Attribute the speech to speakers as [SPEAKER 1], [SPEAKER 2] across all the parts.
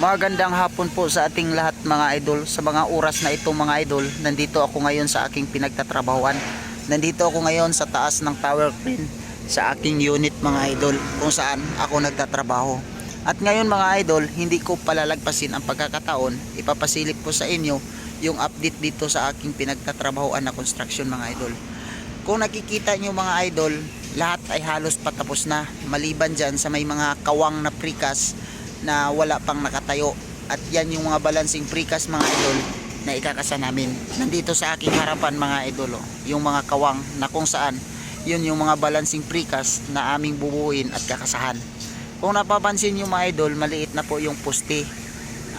[SPEAKER 1] Magandang hapon po sa ating lahat mga idol. Sa mga oras na ito mga idol, nandito ako ngayon sa aking pinagtatrabahuan. Nandito ako ngayon sa taas ng tower crane sa aking unit mga idol, kung saan ako nagtatrabaho. At ngayon mga idol, hindi ko palalagpasin ang pagkakataon, ipapasilip ko sa inyo yung update dito sa aking pinagtatrabahuan na construction mga idol. Kung nakikita nyo mga idol, lahat ay halos patapos na, maliban dyan sa may mga kawang na precast na wala pang nakatayo. At yan yung mga balancing precast mga idol na ikakasa namin. Nandito sa aking harapan mga idol, yung mga kawang na kung saan yun yung mga balancing precast na aming bubuuin at kakasahan. Kung napapansin nyo mga idol, maliit na po yung poste.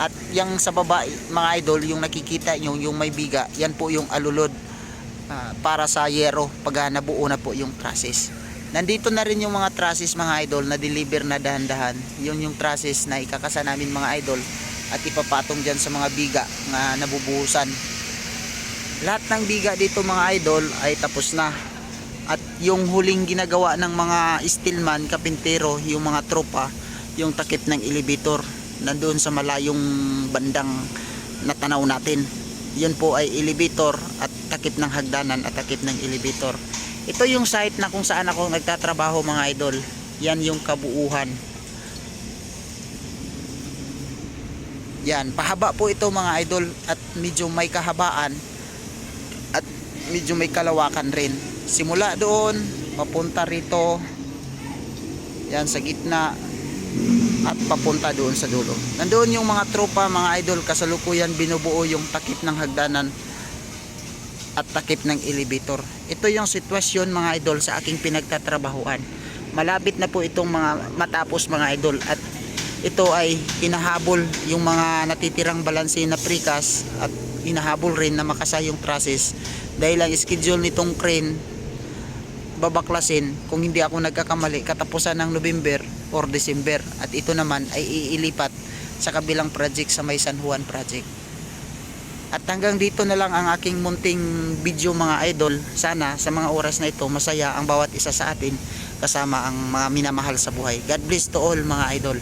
[SPEAKER 1] At yung sa baba mga idol, yung nakikita nyo yung may biga, yan po yung alulod para sa yero pag nabuo na po yung trusses. Nandito na rin yung mga trusses mga idol na deliver na dahan-dahan. Yun yung trusses na ikakasa namin mga idol at ipapatong dyan sa mga biga na nabubuhusan. Lahat ng biga dito mga idol ay tapos na. At yung huling ginagawa ng mga steelman, kapintero, yung mga tropa, yung takip ng elevator nandoon sa malayong bandang natanaw natin. Yun po ay elevator at takip ng hagdanan at takip ng elevator. Ito yung site na kung saan ako nagtatrabaho mga idol. Yan yung kabuuhan. Yan, pahaba po ito mga idol at medyo may kahabaan at medyo may kalawakan rin. Simula doon, papunta rito. Yan sa gitna at papunta doon sa dulo. Nandoon yung mga tropa mga idol, kasalukuyan binubuo yung takip ng hagdanan at takip ng elevator. Ito yung sitwasyon mga idol sa aking pinagtatrabahuan. Malapit na po itong mga matapos mga idol at ito ay hinahabol yung mga natitirang balanse na precast at hinahabol rin na makasa yung trusses dahil ang schedule nitong crane babaklasin, kung hindi ako nagkakamali, katapusan ng November or December, at ito naman ay iilipat sa kabilang project sa may San Juan project. At hanggang dito na lang ang aking munting video mga idol. Sana sa mga oras na ito masaya ang bawat isa sa atin kasama ang mga minamahal sa buhay. God bless to all mga idol.